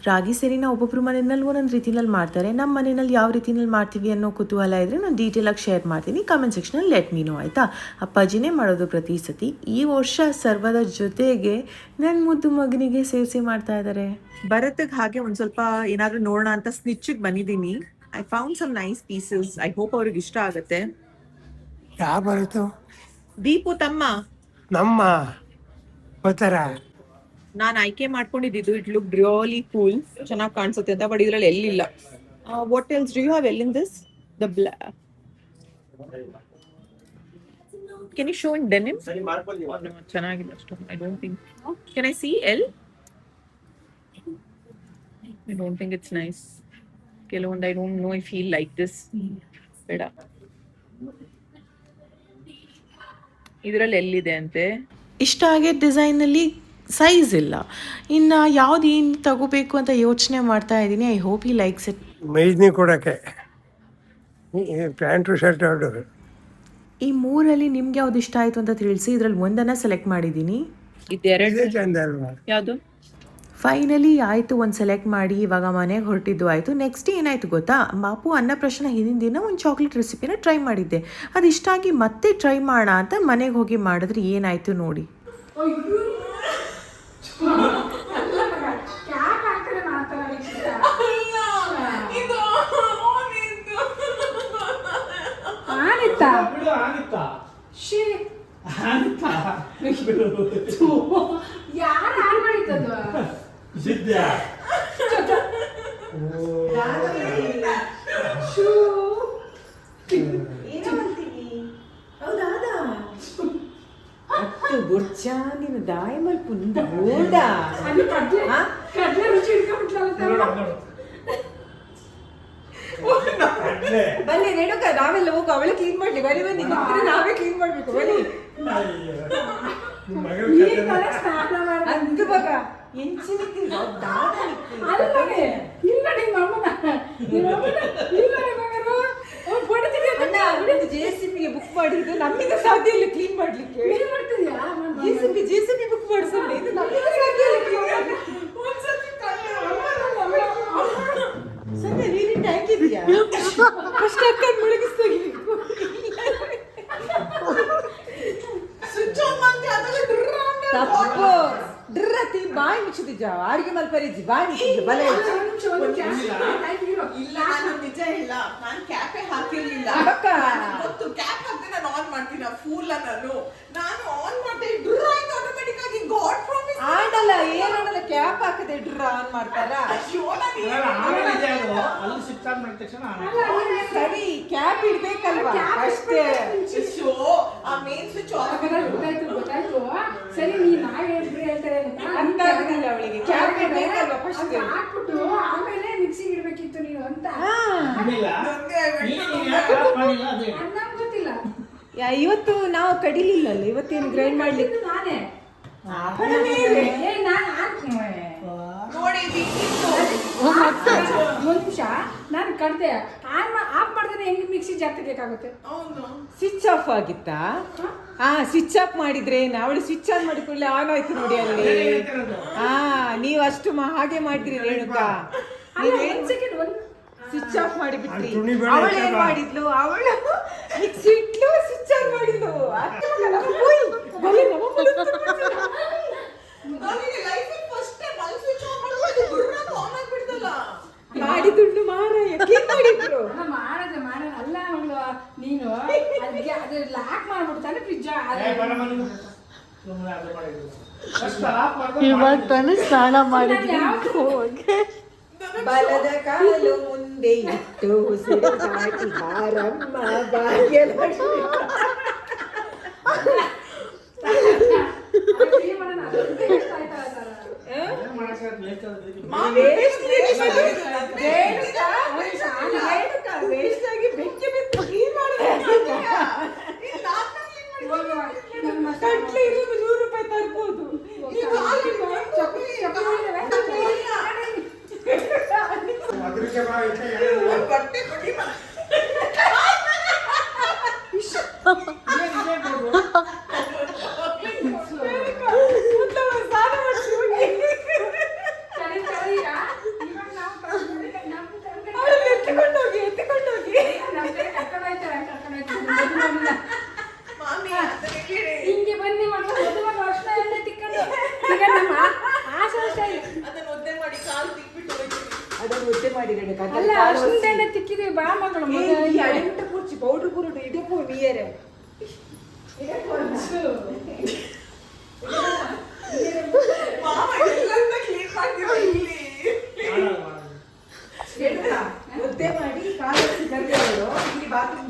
ರಾಗಿ ಸಿರಿನ ಒಬ್ಬೊಬ್ಬರು ಮನೆಯಲ್ಲಿ ಒಂದೊಂದು ರೀತಿನಲ್ಲಿ ಮಾಡ್ತಾರೆ. ನಮ್ಮ ಮನೆಯಲ್ಲಿ ಯಾವ ರೀತಿನಲ್ಲಿ ಮಾಡ್ತೀವಿ ಅನ್ನೋ ಕುತೂಹಲ ಇದ್ದರೆ ನಾನು ಡೀಟೇಲಾಗಿ ಶೇರ್ ಮಾಡ್ತೀನಿ. ಕಮೆಂಟ್ ಸೆಕ್ಷನಲ್ಲಿ ಲೆಟ್ ಮೀ ನೋ ಆಯಿತಾ. ಅಪ್ಪಾಜಿನೇ ಮಾಡೋದು ಪ್ರತಿ ಸತಿ. ಈ ವರ್ಷ ಸರ್ವದ ಜೊತೆಗೆ ನನ್ನ ಮುದ್ದು ಮಗನಿಗೆ ಸೇರಿಸಿ ಮಾಡ್ತಾ ಇದ್ದಾರೆ. ಭರತ್ಗೆ ಹಾಗೆ ಒಂದ್ ಸ್ವಲ್ಪ ಏನಾದ್ರೂ ನೋಡೋಣ ಅಂತ ಸ್ನಿಚ್ಗೆ ಬಂದಿದ್ದೀನಿ. I found some nice pieces. I hope ಅವ್ರಿಗೆ ಇಷ್ಟ ಆಗುತ್ತೆ. ಯಾವ ಬರುತ್ತೋ ದೀಪು ತಮ್ಮ ನಮ್ಮ ಉತ್ತರ ನಾನು ಆಯ್ಕೆ ಮಾಡ್ಕೊಂಡಿದ್ದು. ಇಟ್ ಲುಕ್ ರಿಯಲಿ ಕೂಲ್, ಚೆನ್ನಾಗಿ ಕಾಣಿಸುತ್ತೆ ಅಂತ. ಬಟ್ ಇದ್ರಲ್ಲಿ ಎಲ್ಲಿಲ್ಲ. What else do you have L in this? The can you show in denim? ಚೆನ್ನಾಗಿಲ್ಲ ಅಷ್ಟು. I don't think. Can I see L? I don't think it's nice. ಕೆಲವೊಂದು I don't know, I feel like this. ಬೇಡ. ಇದರಲ್ಲಿ ಎಲ್ಲಿದೆ ಅಂತೆ? ಇಷ್ಟ ಆಗಿದ್ದ ಡಿಸೈನಲ್ಲಿ size ಇಲ್ಲ. ಇನ್ನು ಯಾವ್ದು ಏನು ತಗೋಬೇಕು ಅಂತ ಯೋಚನೆ ಮಾಡ್ತಾ ಇದ್ದೀನಿ. I hope he likes it. ಮೈದ್ನಿ ಕೊಡೋಕ್ಕೆ ಪ್ಯಾಂಟು ಶರ್ಟ್ ಆರ್ಡರ್. ಈ 3ರಲ್ಲಿ ನಿಮ್ಗೆ ಯಾವ್ದು ಇಷ್ಟ ಆಯಿತು ಅಂತ ತಿಳಿಸಿ. ಇದರಲ್ಲಿ ಒಂದನ್ನು ಸೆಲೆಕ್ಟ್ ಮಾಡಿದ್ದೀನಿ. ಇದೆರಡು ಚಂದ ಅಲ್ವಾ? ಯಾವುದು? ಫೈನಲಿ ಆಯಿತು, ಒಂದು ಸೆಲೆಕ್ಟ್ ಮಾಡಿ ಇವಾಗ ಮನೆಗೆ ಹೊರಟಿದ್ದು ಆಯಿತು. ನೆಕ್ಸ್ಟ್ ಏನಾಯಿತು ಗೊತ್ತಾ, ಬಾಪು ಅನ್ನಪ್ರಾಶನ ಹಿಂದಿನ ದಿನ ಒಂದು ಚಾಕ್ಲೇಟ್ ರೆಸಿಪಿನ ಟ್ರೈ ಮಾಡಿದ್ದೆ. ಅದು ಇಷ್ಟ ಆಗಿ ಮತ್ತೆ ಟ್ರೈ ಮಾಡೋಣ ಅಂತ ಮನೆಗೆ ಹೋಗಿ ಮಾಡಿದ್ರೆ ಏನಾಯಿತು ನೋಡಿ. ನೀನು ದಾಯಮಲ್ ಪುಂದ ಬನ್ನಿ ರೇಣುಕ, ನಾವೆಲ್ಲ ಹೋಗು, ಅವಳೇ ಕ್ಲೀನ್ ಮಾಡ್ಲಿ. ಬನ್ನಿ ಬನ್ನಿ, ನಾವೇ ಕ್ಲೀನ್ ಮಾಡ್ಬೇಕು. ಬನ್ನಿ ಅಂದು ಬಗ ಜೆಸಿಬಿಗೆ ಬುಕ್ ಮಾಡಿದ್ದು ನಮ್ಮಿಂದ ಸಾಧ್ಯ ಇಲ್ಲ ಕ್ಲೀನ್ ಮಾಡ್ಲಿಕ್ಕೆ. ಜೆಸಿಬಿ ಬುಕ್ ಮಾಡಿಸೋಣ, ಇದು ನಮ್ಮಿಂದ ಸಾಧ್ಯ ಇಲ್ಲ ಕ್ಲೀನ್ ಮಾಡ್ಲಿಕ್ಕೆ. ಸಂಜೆ ನೀರಿನ ಟ್ಯಾಂಕ್ ಇದೆಯಾ? ಫಸ್ಟ್ ಅಕ್ಕ ಮುಳುಗಿಸ್ತಾಗಿಬೇಕು. ತಪ್ಪು ಡ್ರತಿ ಬಾಯಿ ಮುಚ್ಚಿದೆ. ಅಡಿಗೆ ಮಲ್ಪರಿಜ್ಜಿ ಬಾಡಿ ಬಲ ಇಲ್ಲ ನಾನು ನಿಜ ಇಲ್ಲ, ನಾನು ಕ್ಯಾಪೇ ಹಾಕಿರ್ಲಿಲ್ಲ. ಗೊತ್ತು ಕ್ಯಾಪ್ ಹಾಕ್ದೆ ನಾನು ಆನ್ ಮಾಡ್ತೀನಿ, ಫೂಲ್ ನಾನು ಆನ್ ಮಾಡ್ದೆ ಆಟೋಮೆಟಿಕ್ ಆಗಿ ಗಾಡ್ ಪ್ರಾಮಿಸ್ ಆಡಲ್ಲ ಏನಲ್ಲ ಕ್ಯಾಪ್ ಹಾಕದೆ ಡ್ರ ಆನ್ ಮಾಡ್ತಾರ. ಅಲ್ಲಿ ಸ್ವಿಚ್ ಆನ್ ಮಾಡಿದ ತಕ್ಷಣ ಸರಿ ಕ್ಯಾಪ್ ಇಡ್ಬೇಕಲ್ವಾ ಅಷ್ಟೇ. ಆ ಮೇನ್ ಸ್ವಿಚ್ ಆಫ್ ಗೊತ್ತಾಯ್ತು. ಸರಿ ನೀನ್ ಹೇಳ್ತಾರೆ ಅಂತ ಆಗುದಿಲ್ಲ ಅವಳಿಗೆ, ಕ್ಯಾಪ್ ಇಡ್ಬೇಕಲ್ವಾ ಫಸ್ಟ್ ಹಾಕ್ಬಿಟ್ಟು ಆಮೇಲೆ ಮಿಕ್ಸಿಗೆ ಇಡ್ಬೇಕಿತ್ತು ನೀನು ಅಂತ ನಂಗೆ ಗೊತ್ತಿಲ್ಲ. ಇವತ್ತು ನಾವು ಕಡಿಲಿಲ್ಲಲ್ಲ, ಇವತ್ತೇನು ಗ್ರೈಂಡ್ ಮಾಡ್ಲಿಕ್ಕೆ ನಾನೇ ನೋಡಿ ಒಂದ್ ನಿಮಿಷ ನಾನು ಕಡ್ದೆ ಆಫ್ ಮಾಡ್ದೇನೆ ಹೆಂಗ್ ಮಿಕ್ಸಿ ಜಾರ್ ತೆಗಿಯಕ್ಕಾಗುತ್ತೆ? ಸ್ವಿಚ್ ಆಫ್ ಆಗಿತ್ತಾ? ಸ್ವಿಚ್ ಆಫ್ ಮಾಡಿದ್ರೆ ಅವಳು ಸ್ವಿಚ್ ಆನ್ ಮಾಡಿಕೊಳ್ಳಿ ಆನ್ ಆಯ್ತು ನೋಡಿ ಅಲ್ಲಿ. ನೀವು ಅಷ್ಟು ಹಾಗೆ ಮಾಡಿದ್ರಿ ರೇಣುಕಾ, ಸ್ವಿಚ್ ಆಫ್ ಮಾಡಿಬಿಟ್ರಿ. ಅವಳು ಏನ್ ಮಾಡಿದ್ಲು, ಅವಳು ಮಿಕ್ಸಿ ಇಟ್ಲು ಸ್ವಿಚ್ ಆನ್ ಮಾಡಿದ್ಲು. ಮಾಡಿದುಂಡು ಮಾರಾಯ ಮಾಡಿದ್ರು. ಮಾಡದ ಅಲ್ಲ ಅವಳು ನೀನು ಅದಕ್ಕೆ ಅದು ಲಾಕ್ ಮಾಡ್ಬಿಡ್ತಾನೆ ಫ್ರಿಜ್. ಇವಾಗ ತಾನೇ ಸ್ನಾನ ಮಾಡಿದ್ವಿ. ಬಲದ ಕಾಲು ಮುಂದೆ ಇಟ್ಟು ಸಿರಿದಾಟಿ ಬಾರಮ್ಮ ಭಾಗ್ಯಲಕ್ಷ್ಮಿ. ಕಟ್ಲೆ ಇರೋದು 100 ರೂಪಾಯಿ ತರ್ಬೋದು. ಬಟ್ಟೆ ಕೊಡಿ ಹಿಂಗೆ ಬನ್ನಿ ವರ್ಷ ಎಣ್ಣೆ ತಿಕ್ಕೊಂಡು ಅದನ್ನ ಒದ್ದೆ ಮಾಡಿ ಕಾಲು ತಿಕ್ಬಿಟ್ಟು ಹೋಗ್ತೀನಿ. ಅದನ್ನು ಒದ್ದೆ ಮಾಡಿ ಅಲ್ಲ ಅರ್ಶಿನ ಎಣ್ಣೆ ತಿಕ್ಕಿದ್ವಿ ಬಾ ಮಗಳು ಅಡಿಬಿಟ್ಟು ಪೂರ್ಚಿ ಪೌಡ್ರ್ ಪೂರುಡು ಇದೇ ಪೂ ನೀಯರೆ ಮಾಮ ಎಲ್ಲಂತ ಕ್ಲೀನ್ ಮಾಡ್ತೀವಿ ಇಲ್ಲಿ. ಒದ್ದೆ ಮಾಡಿ ಕಾಲಲ್ಲಿ ಗರ್ಗಗಳು ಇಲ್ಲಿ ಬಾತ್ರೂಮ್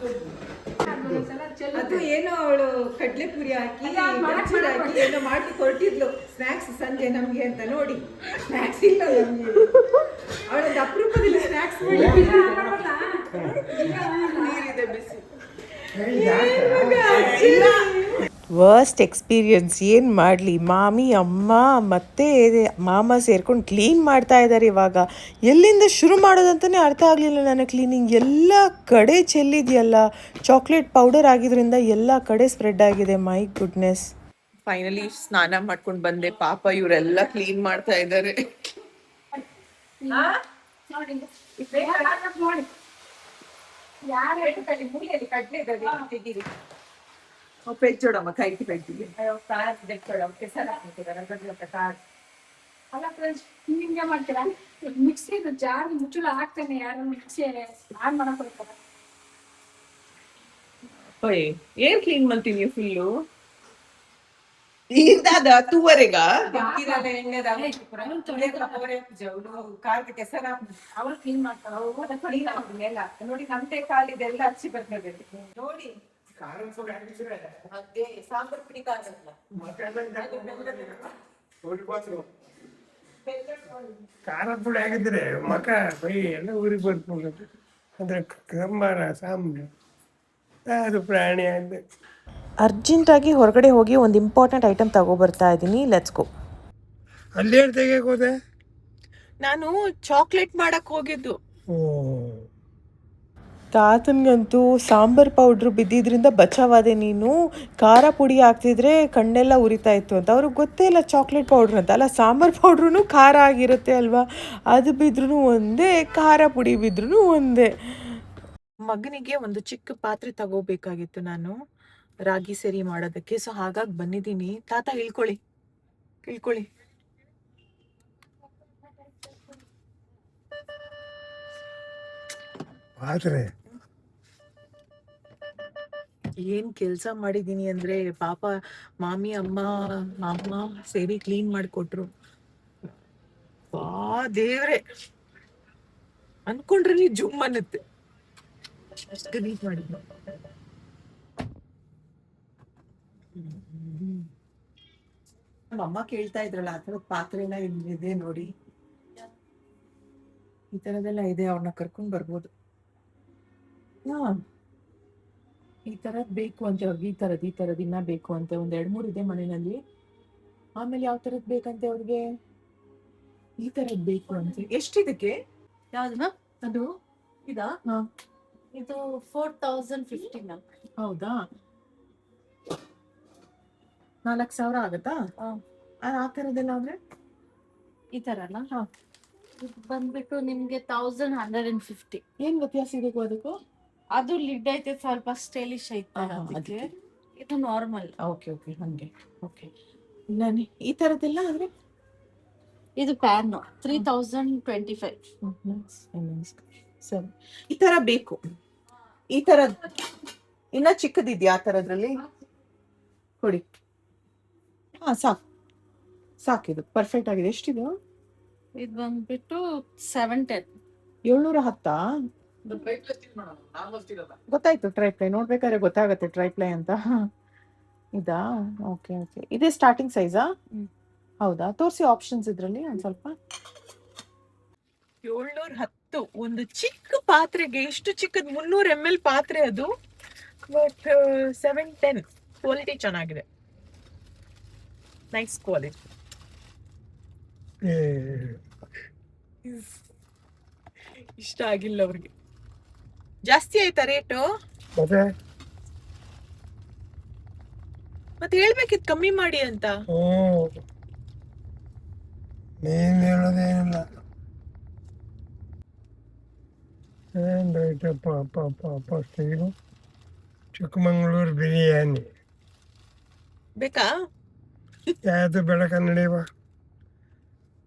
ಅದು ಏನೋ ಅವಳು ಕಡ್ಲೆ ಪುರಿ ಹಾಕಿ ಗಜ್ಜರಿ ಹಾಕಿ ಏನೋ ಮಾಡಿ ಕೊಟ್ಟಿದ್ಲು ಸ್ನಾಕ್ಸ್ ಸಂಜೆ ನಮ್ಗೆ ಅಂತ. ನೋಡಿ ಸ್ನಾಕ್ಸ್ ಇಲ್ಲ ನಮ್ಗೆ, ಅವಳೊಂದು ಅಪರೂಪದಲ್ಲಿ ಸ್ನಾಕ್ಸ್ ನೀರಿದೆ ಬಿಸಿ. ವರ್ಸ್ಟ್ ಎಕ್ಸ್ಪೀರಿಯನ್ಸ್ ಏನು ಮಾಡಲಿ. ಮಾಮಿ ಅಮ್ಮ ಮತ್ತು ಮಾಮ ಸೇರ್ಕೊಂಡು ಕ್ಲೀನ್ ಮಾಡ್ತಾ ಇದ್ದಾರೆ. ಇವಾಗ ಎಲ್ಲಿಂದ ಶುರು ಮಾಡೋದಂತಲೇ ಅರ್ಥ ಆಗಲಿಲ್ಲ ನನಗೆ. ಕ್ಲೀನಿಂಗ್ ಎಲ್ಲ ಕಡೆ ಚೆಲ್ಲಿದೆಯಲ್ಲ, ಚಾಕ್ಲೇಟ್ ಪೌಡರ್ ಆಗಿದ್ರಿಂದ ಎಲ್ಲ ಕಡೆ ಸ್ಪ್ರೆಡ್ ಆಗಿದೆ. My goodness. ಫೈನಲಿ ಸ್ನಾನ ಮಾಡ್ಕೊಂಡು ಬಂದೆ. ಪಾಪ ಇವರೆಲ್ಲ ಕ್ಲೀನ್ ಮಾಡ್ತಾ ಇದ್ದಾರೆ. ನೋಡಿ ಯಾರು ಮೂಲೆಯಲ್ಲಿ ಕಡ್ಲೆ ತೆಗೀರಿ. ಪೆಚ್ಚೋಡಮ್ಮ ಕೈಗೆ ಪೆಟ್ಟಿಗೆ ಅಲ್ಲ ಫ್ರೆಂಡ್ಸ್ ಹಿಂಗೆ ಮಾಡ್ತೀರಾ? ಮಿಕ್ಸಿ ಜಾರ್ ಮುಚ್ಚಳ ಹಾಕ್ತೇನೆ, ಯಾರು ಮಿಕ್ಸಿ ಆನ್ ಮಾಡಕ್ ಹೋಗ್ತಾರ. ಏನ್ ಕ್ಲೀನ್ ಮಾಡ್ತೀನಿ ಫುಲ್ಲು ಇದಾದ ತೂವರೆಗ ಅವ್ರು ಕ್ಲೀನ್ ಮಾಡ್ತಾರ. ನೋಡಿ ನಮ್ದೇ ಕಾಲಿದೆಲ್ಲ ಹಚ್ಚಿ ಬರ್ತದೆ ನೋಡಿ. ಅದೇ ಸಾಂಬಾರ್ ಪುಡಿ ಖಾರ ಪುಡಿ ಆಗಿದ್ರೆ ಮಕ ಮೈ ಎಲ್ಲ ಊರಿಗೆ ಬರ್ಬೋದು. ಅಂದ್ರೆ ಕಂಬಾರ ಸಾಂಬಾರು ಅದು ಪ್ರಾಣಿ ಆಗಿದೆ. ಅರ್ಜೆಂಟಾಗಿ ಹೊರಗಡೆ ಹೋಗಿ ಒಂದು ಇಂಪಾರ್ಟೆಂಟ್ ಐಟಮ್ ತಗೊಬರ್ತಾ ಇದ್ದೀನಿ. Let's go. ಅಲ್ಲೇನು ತೆಗಿಯಕ್ಕೆ ಹೋದೆ? ನಾನು ಚಾಕ್ಲೇಟ್ ಮಾಡಕ್ ಹೋಗಿದ್ದು. ತಾತನಿಗಂತೂ ಸಾಂಬಾರ್ ಪೌಡ್ರು ಬಿದ್ದಿದ್ರಿಂದ ಬಚಾವಾದೆ. ನೀನು ಖಾರ ಪುಡಿ ಹಾಕ್ತಿದ್ರೆ ಕಣ್ಣೆಲ್ಲ ಉರಿತಾ ಇತ್ತು ಅಂತ. ಅವ್ರಿಗೆ ಗೊತ್ತೇ ಇಲ್ಲ ಚಾಕ್ಲೇಟ್ ಪೌಡ್ರ್ ಅಂತ. ಅಲ್ಲ, ಸಾಂಬಾರ್ ಪೌಡ್ರೂ ಖಾರ ಆಗಿರುತ್ತೆ ಅಲ್ವಾ? ಅದು ಬಿದ್ರೂ ಒಂದೇ, ಖಾರ ಪುಡಿ ಬಿದ್ರೂ ಒಂದೇ. ಮಗನಿಗೆ ಒಂದು ಚಿಕ್ಕ ಪಾತ್ರೆ ತಗೋಬೇಕಾಗಿತ್ತು ನಾನು ರಾಗಿ ಸರಿ ಮಾಡೋದಕ್ಕೆ. ಸೊ ಹಾಗಾಗಿ ಬಂದಿದ್ದೀನಿ. ತಾತ ಇಳ್ಕೊಳ್ಳಿ. ಪಾತ್ರೆ ಏನ್ ಕೆಲ್ಸ ಮಾಡಿದೀನಿ ಅಂದ್ರೆ ಪಾಪ ಮಾಮಿ ಅಮ್ಮ ಸೇರಿ ಕ್ಲೀನ್ ಮಾಡಿಕೊಟ್ರು. ದೇವ್ರೆ ಅನ್ಕೊಂಡ್ರೆ ಜುಮ್ ಅನ್ನತ್ತೆ, ಅಷ್ಟು ಗಲೀಜ್ ಮಾಡಿದ್ನು. ನಮ್ಮ ಅಮ್ಮ ಕೇಳ್ತಾ ಇದ್ರಲ್ಲ ಆ ಥರದ ಪಾತ್ರೆ ಎಲ್ಲ ಇದೆ ನೋಡಿ, ಈ ತರದೆಲ್ಲ ಇದೆ, ಅವ್ರನ್ನ ಕರ್ಕೊಂಡ್ ಬರ್ಬೋದು. ಈ ತರದ್ ಬೇಕು ಅಂತ ಅವ್ರಿಗೆ, ಈ ತರದ್ ಇನ್ನ ಬೇಕು ಅಂತ 2-3 ಇದೆ ಮನೆಯಲ್ಲಿ. ಆಮೇಲೆ ಯಾವ ತರದ್ ಬೇಕಂತೆ ಅವ್ರಿಗೆ, ಈ ತರದ್ ಬೇಕು ಅಂತ. ಎಷ್ಟಿದಕ್ಕೆ? ಯಾವ್ದು ಮ್ಯಾಮ್? ಅದು ಇದಾ? ಇದು 4050 ಮ್ಯಾಮ್. ಹೌದಾ, 4000 ಆಗತ್ತಾ? ಆ ತರದೆಲ್ಲ ಆದ್ರೆ ಈ ತರ ಅಲ್ಲ? ಹಾ. ಇದು ಬಂದ್ಬಿಟ್ಟು ನಿಮ್ಗೆ 1150. ಏನ್ ವ್ಯತ್ಯಾಸ ಇದಕ್ಕೂ ಅದಕ್ಕೂ? ಅದು ಲಿಡ್ ಐತೆ, ಸ್ವಲ್ಪ ಸ್ಟೈಲಿಶ್ ಐತೆ ಅದಕ್ಕೆ. ಇದು ನಾರ್ಮಲ್. ಓಕೆ ಹಂಗೆ. ಓಕೆ, ನಾನು ಈ ತರದೆಲ್ಲ ಆದ್ರೆ ಇದು ಪ್ಯಾನ್ 3025. ಸರಿ, ಈ ತರ ಬೇಕು. ಈ ತರದ್ ಇನ್ನ ಚಿಕ್ಕದಿದ್ಯಾ ಆ ತರದ್ರಲ್ಲಿ? ಕೊಡಿ. ಹಾ, ಸಾಕಿದು ಪರ್ಫೆಕ್ಟ್ ಆಗಿದೆ. ಎಷ್ಟಿದು? ಇದು ಬಂದ್ಬಿಟ್ಟು 710. 710. ಗೊತ್ತಾಯ್ತು, ಟ್ರೈಪ್ಲೈ ನೋಡ್ಬೇಕಾದ್ರೆ ಗೊತ್ತಾಗತ್ತೆ ಟ್ರೈಪ್ಲೈ ಅಂತ. ಇದಾ? ಓಕೆ. ಇದೇ ಸ್ಟಾರ್ಟಿಂಗ್ ಸೈಜಾ? ಹೌದಾ, ತೋರಿಸಿ ಆಪ್ಷನ್ಸ್ ಇದ್ರಲ್ಲಿ ಒಂದ್ ಸ್ವಲ್ಪ. 710 ಒಂದು ಚಿಕ್ಕ ಪಾತ್ರೆಗೆ. ಎಷ್ಟು ಚಿಕ್ಕದ್, 300 ml ಪಾತ್ರೆ ಅದು. ಬಟ್ 710 ಕ್ವಾಲಿಟಿ ಚೆನ್ನಾಗಿದೆ, ನೈಸ್ ಕ್ವಾಲಿಟಿ. ಇಷ್ಟ ಆಗಿಲ್ಲ ಅವ್ರಿಗೆ, ಜಾಸ್ತಿ ಆಯ್ತಾ ರೇಟು? ಮತ್ತೆ ಹೇಳ್ಬೇಕಿತ್ತು ಕಮ್ಮಿ ಮಾಡಿ ಅಂತ. ನೀನ್ ಹೇಳೋದೇನಿಲ್ಲ. ಏನ್ ರೈತಪ್ಪ ಸ್ಟೀಲು ಚಿಕ್ಕಮಂಗ್ಳೂರು ಬಿರಿಯಾನಿ ಬೇಕಾ? ಯಾವುದು ಬೇಡ ಕನ್ನಡಿವ,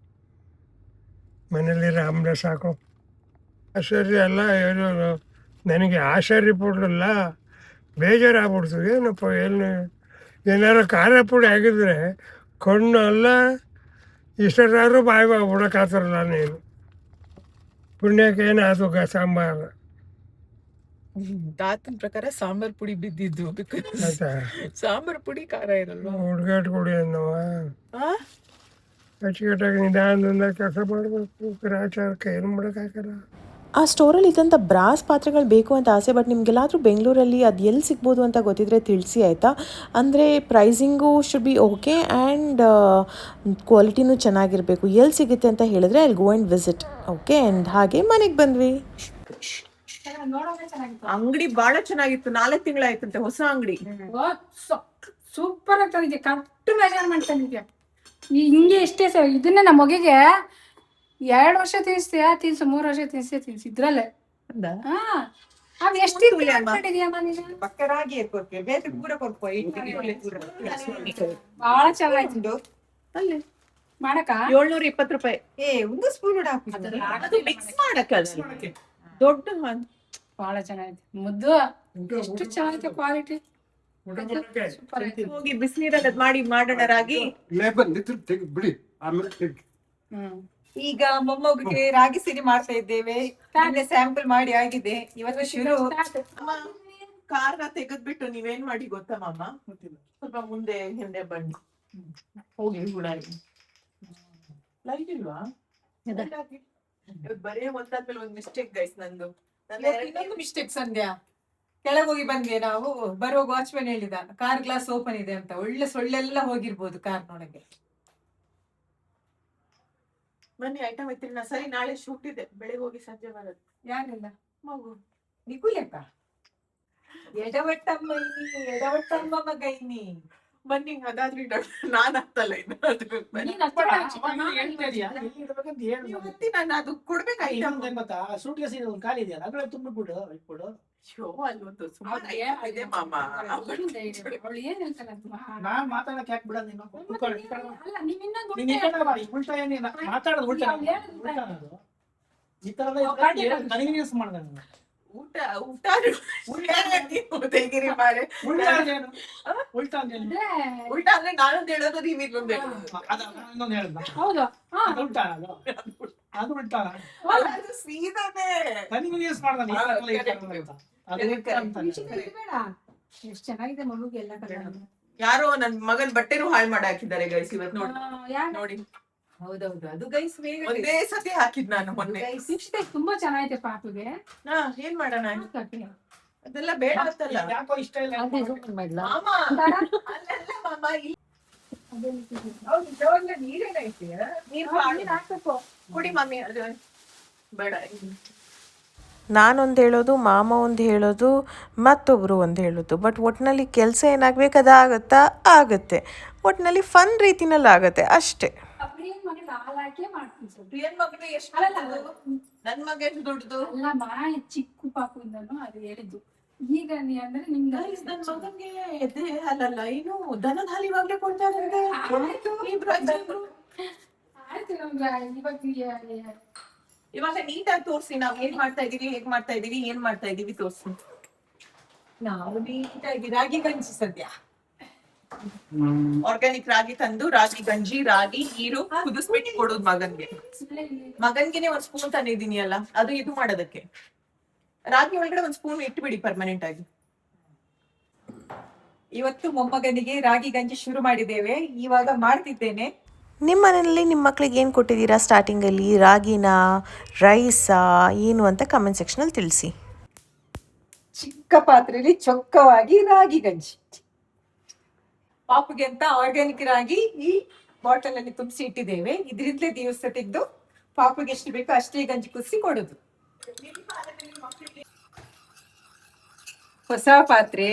ಮನೇಲಿ ರಾಮ್ರೆ ಸಾಕು. ಆಶ್ಚರ್ಯ ಅಲ್ಲ ಹೇಳೋದು, ನನಗೆ ಆಶ್ಚರ್ಯ ಪಡಲಿಲ್ಲ, ಬೇಜಾರಾಗ್ಬಿಡ್ತು. ಏನಪ್ಪ ಏನಾರು ಖಾರ ಪುಡಿ ಆಗಿದ್ರೆ ಕಣ್ಣು ಅಲ್ಲ ಇಷ್ಟರಾದ್ರೂ ಬಾಯಿ ಬಿಡೋಕ್ಕಾಗ್ತಾರಲ್ಲ. ನೀನು ಪುಣ್ಯಕ್ಕೆ ಏನಾಯ್ತು ಸಾಂಬಾರು. ತಾತನ ಪ್ರಕಾರ ಸಾಂಬಾರ್ ಪುಡಿ ಬಿದ್ದಿದ್ದು, ಆಯ್ತಾ, ಸಾಂಬಾರ್ ಪುಡಿ ಖಾರ ಇರಲ್ವಾ? ಹುಡ್ಗಾಟ್ ಕೊಡಿ ಅನ್ನವ. ಅಚ್ಚುಕಟ್ಟಾಗಿ ನಿಧಾನದಿಂದ ಕೆಲಸ ಮಾಡಬೇಕು, ಗ್ರಾಚಾರಕ್ಕೆ ಏನು ಮಾಡೋಕ್ಕಾಗಲ್ಲ. ಆ ಸ್ಟೋರಲ್ಲಿ ಇದ್ದಂಥ ಬ್ರಾಸ್ ಪಾತ್ರೆಗಳು ಬೇಕು ಅಂತ ಆಸೆ. ಬಟ್ ನಿಮಗೆಲ್ಲಾದರೂ ಬೆಂಗಳೂರಲ್ಲಿ ಅದು ಎಲ್ಲಿ ಸಿಗ್ಬೋದು ಅಂತ ಗೊತ್ತಿದ್ರೆ ತಿಳಿಸಿ ಆಯಿತಾ. ಅಂದರೆ pricing should be okay and ಕ್ವಾಲಿಟಿನೂ ಚೆನ್ನಾಗಿರಬೇಕು. ಎಲ್ಲಿ ಸಿಗುತ್ತೆ ಅಂತ ಹೇಳಿದ್ರೆ I go and visit. Okay, and ಹಾಗೆ ಮನೆಗೆ ಬಂದ್ವಿ. ಅಂಗಡಿ ಬಹಳ ಚೆನ್ನಾಗಿತ್ತು, 4 ತಿಂಗಳಾಯ್ತಂತೆ ಹೊಸ ಅಂಗಡಿ. ಸೂಪರ್ ಆಗಿ ತಂದಿದ್ದೆ, ಕರೆಕ್ಟ್ ಮೆಜರ್ಮೆಂಟ್ ತಂದಿದ್ದೆ. ಹಿಂಗೆ ಇಷ್ಟೇ ಇದನ್ನ ನಮ್ಮ ಮಗಿಗೆ 2 ವರ್ಷ ತಿನ್ನಿಸ್ತೀಯಾ, 3 ವರ್ಷ ತಿನ್ನಿಸಿ ಇದ್ರಲ್ಲೇ. ಅವ್ ಎಷ್ಟು ಬಕ್ಕರಾಗಿ ಬೇರೆ ಪೂರ ಬಹಳ ಚೆನ್ನಾಗಿತ್ತು ಅಲ್ಲಿ ಮಾಡಕ. 720 ರೂಪಾಯಿ. ಒಂದು ಸ್ಪೂನ್ ಮಿಕ್ಸ್ ಮಾಡಕ ದೊಡ್ಡ ಬಹಳ ಚೆನ್ನಾಗಿತ್ತು. ಮುದ್ದು ಎಷ್ಟು ಚೆನ್ನಾಗಿತ್ತು ಕ್ವಾಲಿಟಿ. ಹೋಗಿ ಬಿಸಿನೀರಲ್ಲಿ ಮಾಡಿ ಮಾಡೋಣ ರಾಗಿ. ಬಿಡಿ ಆಮೇಲೆ ಈಗ ಮೊಮ್ಮಗಿಗೆ ರಾಗಿ ಸಿರಿ ಮಾಡ್ತಾ ಇದ್ದೇವೆ. ಸ್ಯಾಂಪಲ್ ಮಾಡಿ ಆಗಿದೆ, ಇವತ್ತು ಶುರು. ಕಾರ್ನ ತೆಗೆದ್ಬಿಟ್ಟು ನೀವೇನ್ ಮಾಡಿ ಗೊತ್ತಾ ಮಾಮ, ಸ್ವಲ್ಪ ಮುಂದೆ ಹಿಂದೆ ಬನ್ನಿ. ಹೋಗಿ ಹುಳಾಗಿ ಲೈಟ್ ಇಲ್ವಾ? ಬರೇ ಒಂದಾದ್ಮೇಲೆ ಒಂದ್ ಮಿಸ್ಟೇಕ್ ಗೈಸ್ ನಂದು. ಇನ್ನೊಂದು ಮಿಸ್ಟೇಕ್ ಸಂಧ್ಯಾ, ಕೆಳಗೋಗಿ ಬಂದ್ವಿ ನಾವು. ಬರುವಾಗ ವಾಚ್ಮನ್ ಹೇಳಿದ ಕಾರ್ ಗ್ಲಾಸ್ ಓಪನ್ ಇದೆ ಅಂತ. ಒಳ್ಳೆ ಸೊಳ್ಳೆಲ್ಲ ಹೋಗಿರ್ಬೋದು ಕಾರ್ನೊಳಗೆ. ಬನ್ನಿ ಐಟಮ್ ಐತ್ರಿ. ನಾ ಸರಿ, ನಾಳೆ ಶೂಟ್ ಇದೆ, ಬೆಳಿಗ್ಗೆ ಹೋಗಿ ಸಂಜೆ ಬರೋದು. ಯಾರೆಲ್ಲ? ಮಗು ನಿಕುಲಕ್ಕ ಎಡವಟ್ಟಮ್ಮ ಮಗೈನಿ. ಬನ್ನಿ, ಅದಾದ್ರೂ ನಾನ್ ಹತ್ತಲ್ಲ ಇನ್ನು. ನಾನು ಅದು ಕೊಡ್ಬೇಕು ಐಟಮ್. ಸೂಟ್ ಕೇಸ್ ಖಾಲಿ ಇದೆಯಲ್ಲ, ಅದ್ರಲ್ಲಿ ತುಂಬಿಬಿಡು ಇಟ್ಬಿಡು. ಅಯ್ಯೋ ಅಲ್ಲೊಂದು ಸುಮ್ಮನೆ ಇದೆ ಮಾಮ. ಅವಳು ಏನ್ ಹೇಳ್ತಾಳೆ ಅಂತ ನಾನ್ ಮಾತಾಡಕ್ ಯಾಕೆ ಬಿಡ ನೀನು ಕೂತ್ಕೊಳ್ಳಿ, ಈ ಕಡೆ ಬಾ. ಅಲ್ಲ ನೀವ್ ಇನ್ನೊಂದು ನೀನ್ ಈ ಕಡೆ ಬಾ, ಈ ಉಲ್ಟಾ ಏನಿಲ್ಲ ಮಾತಾಡೋದು ಉಲ್ಟಾ ಅವ್ಳು ಹೇಳೋದು ಉಲ್ಟಾ ಅದು. ಈ ತರದ ಇದ್ರೆ ನನಗೆ ಯೂಸ್ ಮಾಡ್ದೆ ನಾನು. ಊಟ ತೆಗಿರಿ ಮಾರೆ. ಉಲ್ಟಾ ಅಂದೇನು? ಉಲ್ಟಾ ಅಂದೇನು? ಅಂದ್ರೆ ಊಟ ಅಂದ್ರೆ ನಾನೊಂದು ಹೇಳೋದು ನೀವ್ ಇನ್ನೊಂದು ಹೇಳೋದು. ಅದು ಇನ್ನೊಂದು ಹೇಳ್ದ. ಹೌದು ಹಾ ಅದು ಉಲ್ಟಾ ಅದು. ಅದು ಉಲ್ಟಾ. ಅಲ್ಲ, ಅದು ಸೀದಾನೇ. ನನಗೆ ಯೂಸ್ ಮಾಡ್ದೆ ಈ ತರದ ಈ ತರದ ಅಂತ. ಅದು ಉಲ್ಟಾ ಅಂತಾನೆ. ಇದು ಬೇಡ ಎಷ್ಟ್ ಚೆನ್ನಾಗಿದೆ ಮಗುಗೆ ಎಲ್ಲ ಕಲರ್. ಯಾರೋ ನನ್ ಮಗನ್ ಬಟ್ಟೆನೂ ಹಾಳು ಮಾಡಿ ಹಾಕಿದ್ದಾರೆ ಗೈಸ್ ಇವತ್ತು ನೋಡಿ. ನೋಡಿ ಹೌದೌದು ಅದು ಗೈಸ್ ಒಂದೇ ಸತಿ ಹಾಕಿದ್ ನಾನು ಮೊನ್ನೆ. ತುಂಬಾ ಚೆನ್ನಾಗಿದೆ ಪಾಪುಗೆ. ಹಾ ಏನ್ ಮಾಡೋಣ, ಅದೆಲ್ಲ ಬೇಡ ಅಂತಲ್ಲ ಯಾಕೋ ಇಷ್ಟ ಇಲ್ಲ. ಮಾಮ. ಅಲ್ಲಲ್ಲ ಮಾಮ, ಹೌದು ಇದ್ರೊಳಗೆ ನೀರೇನೈತಿ, ನೀರ್ ಹಾಕ್ಬೇಕು. ಕುಡಿ ಮಮ್ಮಿ, ಅದು ಬೇಡ. ನಾನೊಂದು ಹೇಳೋದು, ಮಾಮ ಒಂದು ಹೇಳೋದು, ಮತ್ತೊಬ್ಬರು ಒಂದು ಹೇಳೋದು. ಬಟ್ ಒಟ್ಟಿನಲ್ಲಿ ಕೆಲಸ ಏನಾಗಬೇಕು ಅದು ಆಗುತ್ತೆ. ಒಟ್ಟಿನಲ್ಲಿ ಫನ್ ರೀತಿನಲ್ಲಿ ಆಗುತ್ತೆ ಅಷ್ಟೇ. ಪ್ರಿಯನ್ ಮಗನ್ ಹಾಲ್ ಹಾಕಿ ಮಾಡ್ತೀನಿ ಸ್ವಲ್ಪ. ಪ್ರಿಯನ್ ಮಗನು ಎಷ್ಟು? ನನ್ ಮಗ ಎಷ್ಟು ದೊಡ್ಡದು? ಅಲ್ಲ ಚಿಕ್ಕ ಪಾಪುಯಿಂದನು ಅದು ಹೇಳಿದ್ದು. ಈಗ ನೀ ಅಂದ್ರೆ ನಿಮ್ಗೆ ನನ್ ಮಗನ್ಗೆ ಎದೆ ಹಾಲಲ್ಲ, ಏನು ದನದ ಹಾಲು ಇವಾಗ್ಲೇ ಕೊಡ್ತಾರೆ. ಆಯ್ತು ನಮ್ಗೆ ಇವಾಗ ನೀಟಾಗಿ ತೋರ್ಸಿ, ನಾವ್ ಏನ್ ಮಾಡ್ತಾ ಇದೀವಿ, ಹೇಗ್ ಮಾಡ್ತಾ ಇದೀವಿ, ಏನ್ ಮಾಡ್ತಾ ಇದೀವಿ ತೋರ್ಸಿ. ನಾವು ನೀಟಾಗಿ ರಾಗಿ ಗಂಜಿ ಸದ್ಯ ಆರ್ಗ್ಯಾನಿಕ್ ರಾಗಿ ತಂದು ರಾಗಿ ಗಂಜಿ, ರಾಗಿ ನೀರು ಕುದಿಸ್ಬಿಟ್ಟು ಕೊಡೋದು ಮಗನ್ಗೆ. ಮಗನ್ಗೆನೆ ಒಂದ್ ಸ್ಪೂನ್ ತಂದಿದ್ದೀನಿ ಅಲ್ಲ, ಅದು ಇದು ಮಾಡೋದಕ್ಕೆ. ರಾಗಿ ಒಳಗಡೆ ಒಂದ್ ಸ್ಪೂನ್ ಇಟ್ಬಿಡಿ ಪರ್ಮನೆಂಟ್ ಆಗಿ. ಇವತ್ತು ಮೊಮ್ಮಗನಿಗೆ ರಾಗಿ ಗಂಜಿ ಶುರು ಮಾಡಿದ್ದೇವೆ, ಇವಾಗ ಮಾಡ್ತಿದ್ದೇನೆ. ನಿಮ್ಮ ಮನೆಯಲ್ಲಿ ನಿಮ್ಮ ಮಕ್ಳಿಗೆ ಏನು ಕೊಟ್ಟಿದ್ದೀರಾ ಸ್ಟಾರ್ಟಿಂಗಲ್ಲಿ? ರಾಗಿನಾ, ರೈಸಾ, ಏನು ಅಂತ ಕಮೆಂಟ್ ಸೆಕ್ಷನಲ್ಲಿ ತಿಳಿಸಿ. ಚಿಕ್ಕ ಪಾತ್ರೆಯಲ್ಲಿ ಚೊಕ್ಕವಾಗಿ ರಾಗಿ ಗಂಜಿ. ಪಾಪುಗೆ ಅಂತ ಆರ್ಗ್ಯಾನಿಕ್ ರಾಗಿ ಈ ಬಾಟಲ್ ಅಲ್ಲಿ ತುಂಬಿಸಿ ಇಟ್ಟಿದ್ದೇವೆ. ಇದರಿಂದಲೇ ದಿವಸ ತೆಗೆದು ಪಾಪುಗೆ ಎಷ್ಟು ಬೇಕೋ ಅಷ್ಟೇ ಗಂಜಿ ಕುದಿಸಿ ಕೊಡೋದು. ಹೊಸ ಪಾತ್ರೆ,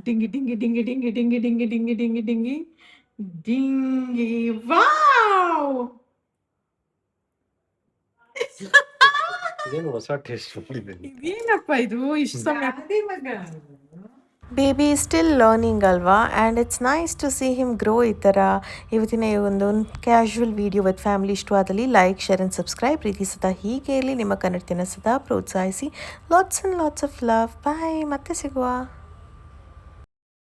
dinghy dinghy dinghy dinghy dinghy dinghy dinghy dinghy dinghy dinghy. Wow, ಇದೇನು ಹೊಸ ಟೇಸ್ಟ್ ಇದೇನಪ್ಪ ಇದು ಇಷ್ಟು ಸಮಯ? ಅದೇ ಮಗ. ಬೇಬಿ ಈಸ್ ಸ್ಟಿಲ್ ಲರ್ನಿಂಗ್ ಅಲ್ವಾ, and it's nice to see him grow. ಈ ಥರ ಇವತ್ತಿನ ಈ ಒಂದು ಕ್ಯಾಶುವಲ್ ವಿಡಿಯೋ ವಿತ್ ಫ್ಯಾಮಿಲಿ ಇಷ್ಟವಾದಲ್ಲಿ ಲೈಕ್, ಶೇರ್ ಆ್ಯಂಡ್ ಸಬ್ಸ್ಕ್ರೈಬ್. ಪ್ರೀತಿ ಸದಾ ಹೀಗೆ ಇರಲಿ, ನಿಮ್ಮ ಕನ್ನಡತಿನ ಸದಾ ಪ್ರೋತ್ಸಾಹಿಸಿ. Lots and lots of love. Bye, ಮತ್ತೆ ಸಿಗುವ.